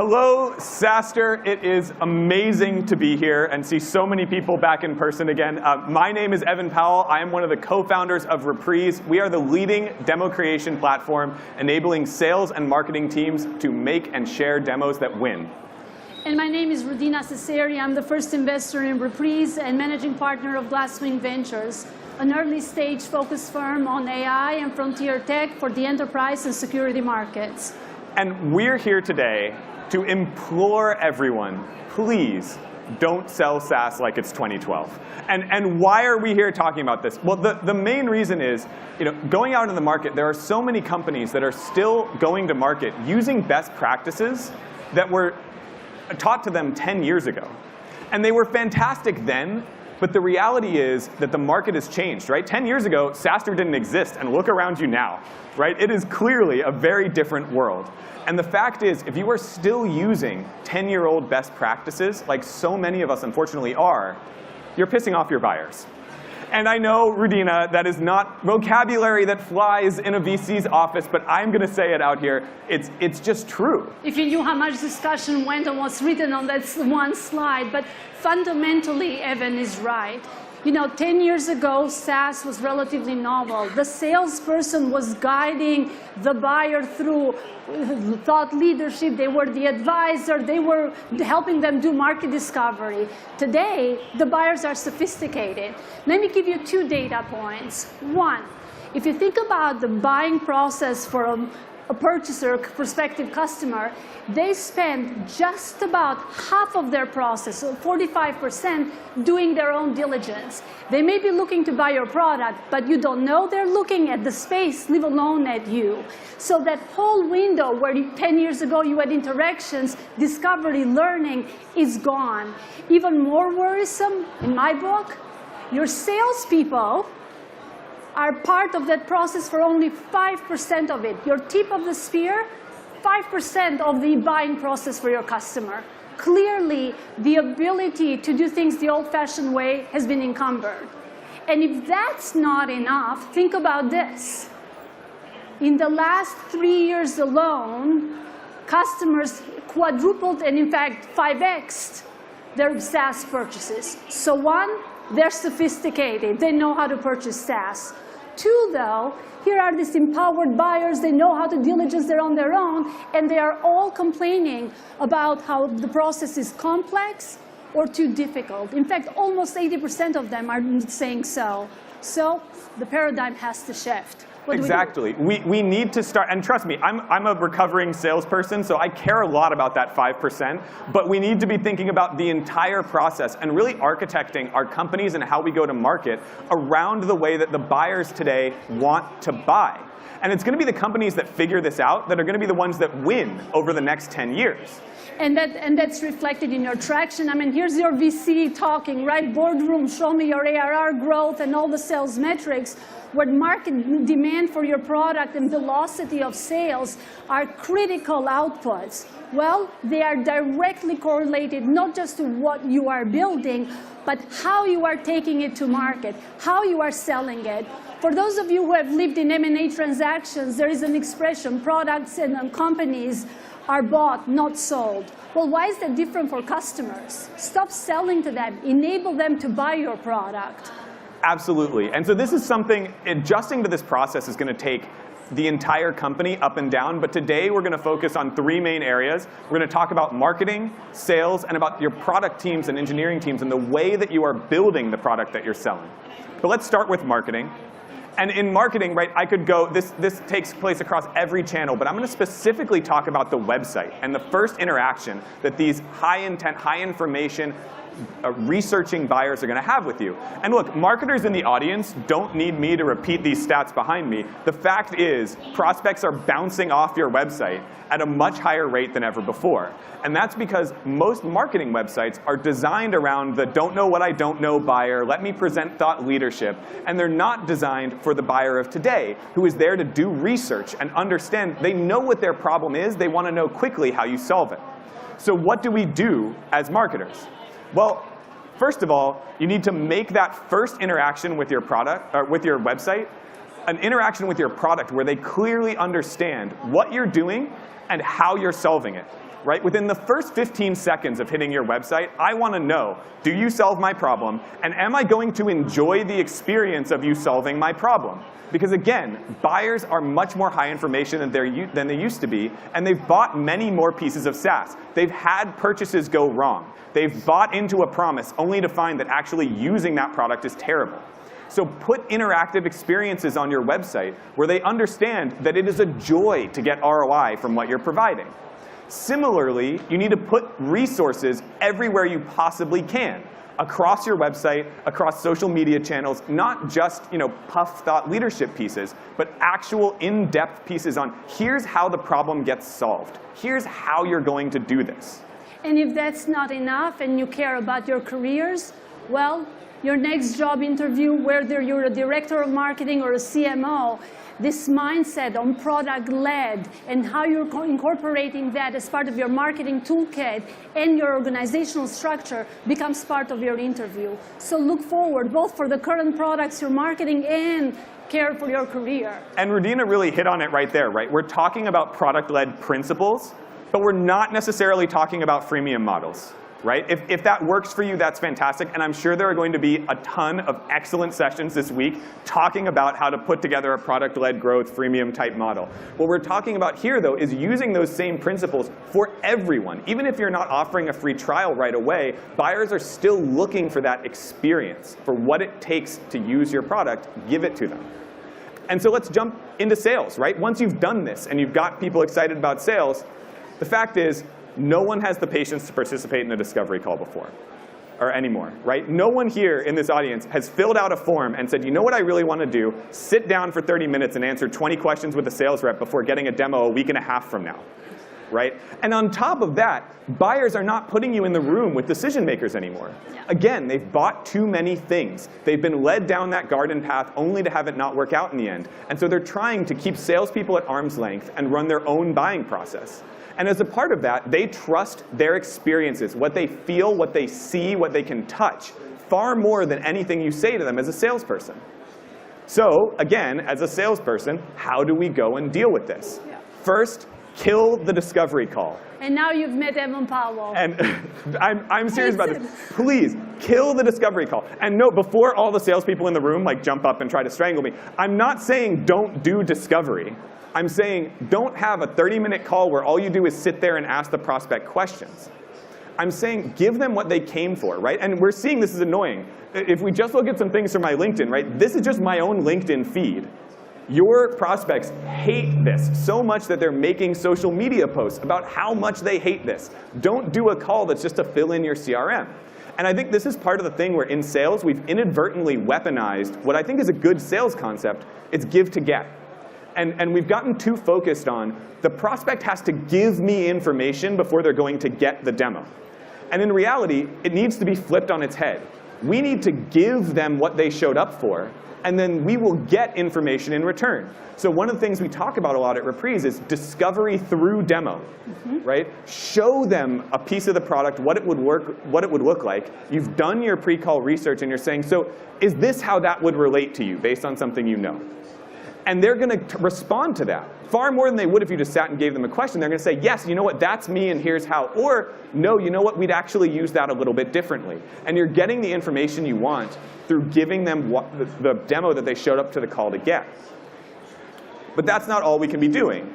Hello, SaaStr. It is amazing to be here and see so many people back in person again. My name is Evan Powell. I am one of the co-founders of Reprise. We are the leading demo creation platform enabling sales and marketing teams to make and share demos that win. And my name is Rudina Seseri. I'm the first investor in Reprise and Managing Partner of Glasswing Ventures, an early-stage focused firm on AI and frontier tech for the enterprise and security markets. And we're here today to implore everyone, please don't sell SaaS like it's 2012. And why are we here talking about this? Well, the main reason is, going out in the market, there are so many companies that are still going to market using best practices that were taught to them 10 years ago. And they were fantastic then, but the reality is that the market has changed, right? 10 years ago, SaaStr didn't exist, and look around you now, right? It is clearly a very different world. And the fact is, if you are still using 10-year-old best practices, like so many of us unfortunately are, you're pissing off your buyers. And I know, Rudina, that is not vocabulary that flies in a VC's office, but I'm going to say it out here. It's just true. If you knew how much discussion went on what's written on that one slide, but fundamentally, Evan is right. 10 years ago, SaaS was relatively novel. The salesperson was guiding the buyer through thought leadership. They were the advisor. They were helping them do market discovery. Today, the buyers are sophisticated. Let me give you 2 data points. One, if you think about the buying process for a purchaser, prospective customer, they spend just about half of their process, so 45%, doing their own diligence. They may be looking to buy your product, but you don't know they're looking at the space, leave alone at you. So that whole window where 10 years ago you had interactions, discovery, learning, is gone. Even more worrisome, in my book, your salespeople are part of that process for only 5% of it. Your tip of the spear, 5% of the buying process for your customer. Clearly, the ability to do things the old-fashioned way has been encumbered. And if that's not enough, think about this. In the last 3 years alone, customers quadrupled and, in fact, 5x'd their SaaS purchases. So one, they're sophisticated. They know how to purchase SaaS. 2, though, here are these empowered buyers. They know how to diligence their on their own, and they are all complaining about how the process is complex or too difficult. In fact, almost 80% of them are saying so. So the paradigm has to shift. Exactly. We need to start, and trust me, I'm a recovering salesperson, so I care a lot about that 5%, but we need to be thinking about the entire process and really architecting our companies and how we go to market around the way that the buyers today want to buy. And it's going to be the companies that figure this out that are going to be the ones that win over the next 10 years. And that's reflected in your traction. I mean, here's your VC talking, right? Boardroom, show me your ARR growth and all the sales metrics, where market demand for your product and velocity of sales are critical outputs. Well, they are directly correlated not just to what you are building, but how you are taking it to market, how you are selling it. For those of you who have lived in M&A transactions, there is an expression, products and companies are bought, not sold. Well, why is that different for customers? Stop selling to them. Enable them to buy your product. Absolutely. And so this is something, adjusting to this process is going to take the entire company up and down. But today we're going to focus on 3 main areas. We're going to talk about marketing, sales, and about your product teams and engineering teams and the way that you are building the product that you're selling. But let's start with marketing. And in marketing, right, I could go, this takes place across every channel, but I'm going to specifically talk about the website and the first interaction that these high-intent, high-information, researching buyers are going to have with you. And look, marketers in the audience don't need me to repeat these stats behind me. The fact is, prospects are bouncing off your website at a much higher rate than ever before. And that's because most marketing websites are designed around the don't know what I don't know buyer, let me present thought leadership, and they're not designed for the buyer of today, who is there to do research and understand. They know what their problem is. They want to know quickly how you solve it. So what do we do as marketers? Well, first of all, you need to make that first interaction with your product, or with your website, an interaction with your product where they clearly understand what you're doing and how you're solving it. right? Within the first 15 seconds of hitting your website, I want to know, do you solve my problem? And am I going to enjoy the experience of you solving my problem? Because again, buyers are much more high information than they used to be, and they've bought many more pieces of SaaS. They've had purchases go wrong. They've bought into a promise only to find that actually using that product is terrible. So put interactive experiences on your website where they understand that it is a joy to get ROI from what you're providing. Similarly, you need to put resources everywhere you possibly can, across your website, across social media channels, not just puff thought leadership pieces, but actual in-depth pieces on here's how the problem gets solved. Here's how you're going to do this. And if that's not enough and you care about your careers, well, your next job interview, whether you're a director of marketing or a CMO, this mindset on product-led and how you're incorporating that as part of your marketing toolkit and your organizational structure becomes part of your interview. So look forward, both for the current products you're marketing and care for your career. And Rudina really hit on it right there, right? We're talking about product-led principles, but we're not necessarily talking about freemium models. Right? If that works for you, that's fantastic. And I'm sure there are going to be a ton of excellent sessions this week talking about how to put together a product-led growth freemium type model. What we're talking about here, though, is using those same principles for everyone. Even if you're not offering a free trial right away, buyers are still looking for that experience, for what it takes to use your product. Give it to them. And so let's jump into sales, right? Once you've done this and you've got people excited about sales, the fact is, no one has the patience to participate in a discovery call before, or anymore, right? No one here in this audience has filled out a form and said, you know what I really want to do? Sit down for 30 minutes and answer 20 questions with a sales rep before getting a demo a week and a half from now, right? And on top of that, buyers are not putting you in the room with decision makers anymore. Yeah. Again, they've bought too many things. They've been led down that garden path only to have it not work out in the end. And so they're trying to keep salespeople at arm's length and run their own buying process. And as a part of that, they trust their experiences, what they feel, what they see, what they can touch, far more than anything you say to them as a salesperson. So again, as a salesperson, how do we go and deal with this? Yeah. First, kill the discovery call. And now you've met Evan Powell. And I'm serious about this. Please, kill the discovery call. And no, before all the salespeople in the room jump up and try to strangle me, I'm not saying don't do discovery. I'm saying don't have a 30-minute call where all you do is sit there and ask the prospect questions. I'm saying give them what they came for, right? And we're seeing this is annoying. If we just look at some things from my LinkedIn, right? This is just my own LinkedIn feed. Your prospects hate this so much that they're making social media posts about how much they hate this. Don't do a call that's just to fill in your CRM. And I think this is part of the thing where in sales we've inadvertently weaponized what I think is a good sales concept. It's give to get. And we've gotten too focused on the prospect has to give me information before they're going to get the demo. And in reality, it needs to be flipped on its head. We need to give them what they showed up for, and then we will get information in return. So one of the things we talk about a lot at Reprise is discovery through demo, right? Show them a piece of the product, what it would look like. You've done your pre-call research, and you're saying, so is this how that would relate to you based on something you know? And they're going to respond to that far more than they would if you just sat and gave them a question. They're going to say, yes, you know what, that's me, and here's how. Or, no, you know what, we'd actually use that a little bit differently. And you're getting the information you want through giving them the demo that they showed up to the call to get. But that's not all we can be doing.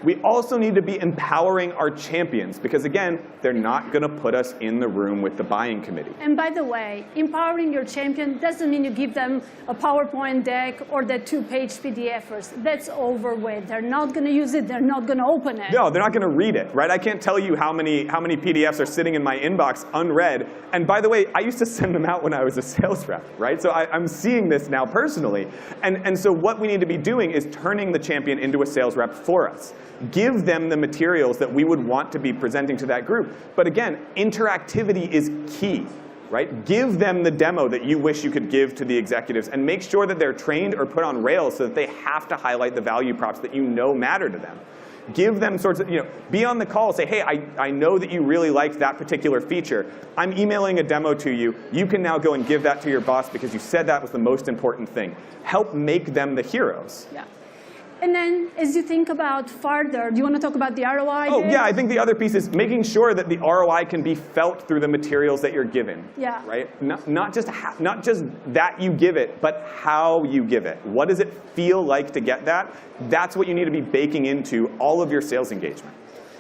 We also need to be empowering our champions, because again, they're not going to put us in the room with the buying committee. And by the way, empowering your champion doesn't mean you give them a PowerPoint deck or the 2-page PDF. That's over with. They're not going to use it. They're not going to open it. No, they're not going to read it, right? I can't tell you how many PDFs are sitting in my inbox unread. And by the way, I used to send them out when I was a sales rep, right? So I'm seeing this now personally. And so what we need to be doing is turning the champion into a sales rep for us. Give them the materials that we would want to be presenting to that group. But again, interactivity is key, right? Give them the demo that you wish you could give to the executives, and make sure that they're trained or put on rails so that they have to highlight the value props that you know matter to them. Give them sorts of, be on the call, say, hey, I know that you really liked that particular feature. I'm emailing a demo to you. You can now go and give that to your boss because you said that was the most important thing. Help make them the heroes. Yeah. And then, as you think about further, do you want to talk about the ROI? Oh, yeah, I think the other piece is making sure that the ROI can be felt through the materials that you're given. Yeah. Right? Not just that you give it, but how you give it. What does it feel like to get that? That's what you need to be baking into all of your sales engagement.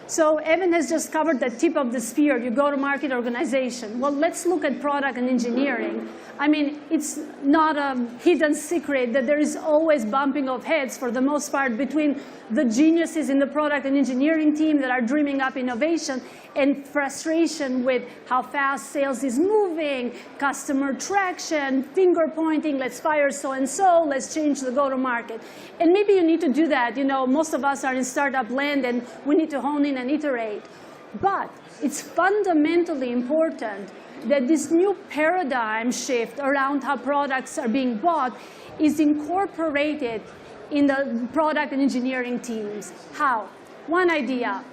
So Evan has just covered the tip of the spear, your go-to-market organization. Well, let's look at product and engineering. I mean, it's not a hidden secret that there is always bumping of heads, for the most part, between the geniuses in the product and engineering team that are dreaming up innovation and frustration with how fast sales is moving, customer traction, finger pointing, let's fire so-and-so, let's change the go-to-market. And maybe you need to do that. You know, most of us are in startup land and we need to hone in and iterate. But it's fundamentally important that this new paradigm shift around how products are being bought is incorporated in the product and engineering teams. How? One idea.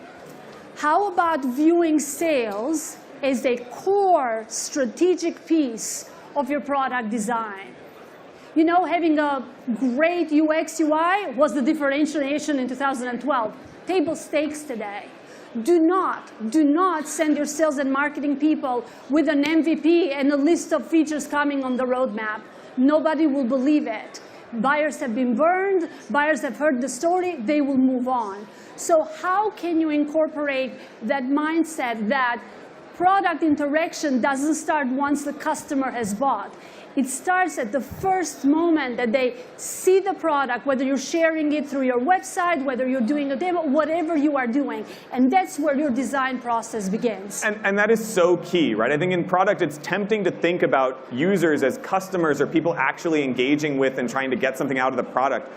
How about viewing sales as a core strategic piece of your product design? You know, having a great UX UI was the differentiation in 2012. Table stakes today. Do not send your sales and marketing people with an MVP and a list of features coming on the roadmap. Nobody will believe it. Buyers have been burned, buyers have heard the story, they will move on. So how can you incorporate that mindset that product interaction doesn't start once the customer has bought? It starts at the first moment that they see the product, whether you're sharing it through your website, whether you're doing a demo, whatever you are doing. And that's where your design process begins. And that is so key, right? I think in product, it's tempting to think about users as customers or people actually engaging with and trying to get something out of the product.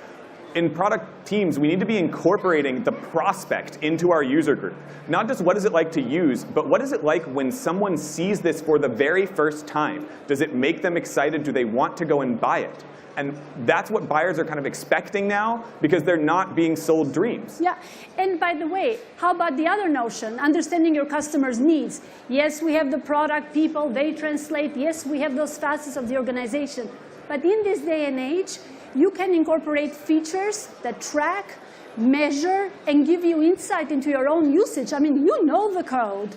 In product teams, we need to be incorporating the prospect into our user group. Not just what is it like to use, but what is it like when someone sees this for the very first time? Does it make them excited? Do they want to go and buy it? And that's what buyers are kind of expecting now, because they're not being sold dreams. Yeah, and by the way, how about the other notion, understanding your customers' needs? Yes, we have the product people, they translate. Yes, we have those facets of the organization. But in this day and age, you can incorporate features that track, measure, and give you insight into your own usage. I mean, you know the code.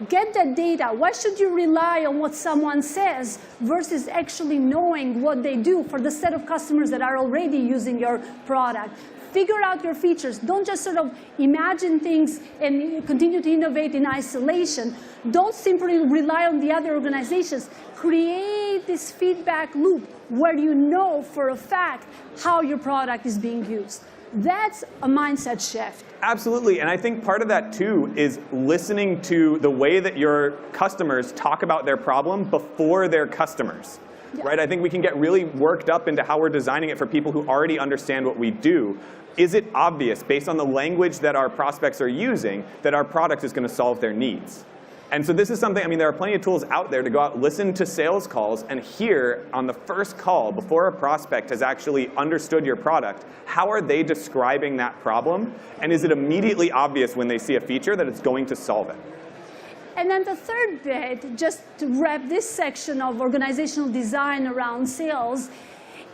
Get that data. Why should you rely on what someone says versus actually knowing what they do for the set of customers that are already using your product? Figure out your features. Don't just sort of imagine things and continue to innovate in isolation. Don't simply rely on the other organizations. Create this feedback loop where you know for a fact how your product is being used. That's a mindset shift. Absolutely, and I think part of that too is listening to the way that your customers talk about their problem before they're customers. Yeah. Right? I think we can get really worked up into how we're designing it for people who already understand what we do. Is it obvious, based on the language that our prospects are using, that our product is going to solve their needs? And so this is something, I mean, there are plenty of tools out there to go out, listen to sales calls, and hear on the first call, before a prospect has actually understood your product, how are they describing that problem? And is it immediately obvious when they see a feature that it's going to solve it? And then the third bit, just to wrap this section of organizational design around sales,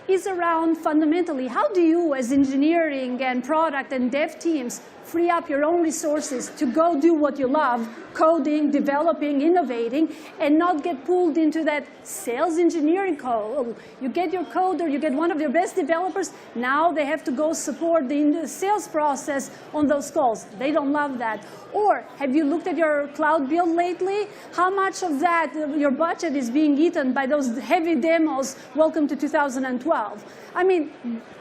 is around fundamentally, how do you as engineering and product and dev teams free up your own resources to go do what you love, coding, developing, innovating, and not get pulled into that sales engineering code. You get your coder, you get one of your best developers, now they have to go support the sales process on those calls. They don't love that. Or have you looked at your cloud bill lately? How much of that, your budget, is being eaten by those heavy demos? Welcome to 2012. I mean,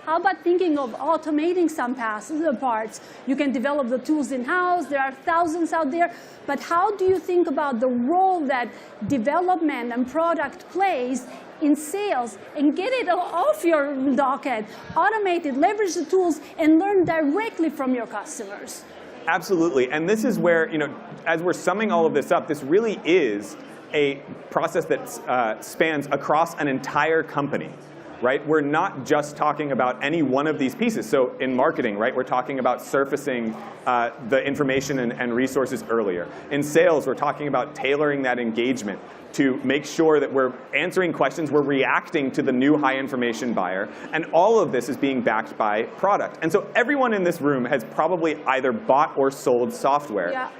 how about thinking of automating some parts? You can develop the tools in-house. There are thousands out there. But how do you think about the role that development and product plays in sales, and get it off your docket, automate it, leverage the tools, and learn directly from your customers? Absolutely. And this is where, you know, as we're summing all of this up, this really is a process that spans across an entire company. right? We're not just talking about any one of these pieces. So in marketing, right, we're talking about surfacing the information and resources earlier. In sales, we're talking about tailoring that engagement to make sure that we're answering questions, we're reacting to the new high information buyer, and all of this is being backed by product. And so everyone in this room has probably either bought or sold software. Yeah.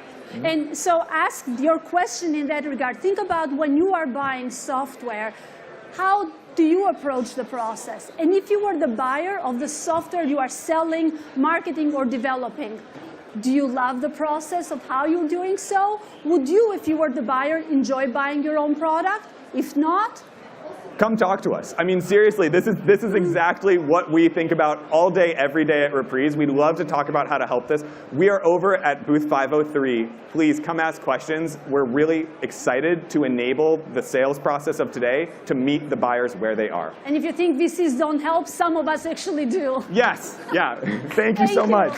And so ask your question in that regard. Think about when you are buying software, how do you approach the process? And if you were the buyer of the software you are selling, marketing, or developing, do you love the process of how you're doing so? Would you, if you were the buyer, enjoy buying your own product? If not, come talk to us. I mean, seriously, this is exactly what we think about all day, every day at Reprise. We'd love to talk about how to help this. We are over at booth 503. Please come ask questions. We're really excited to enable the sales process of today to meet the buyers where they are. and if you think VCs don't help, some of us actually do. Yes, yeah. Thank you so much.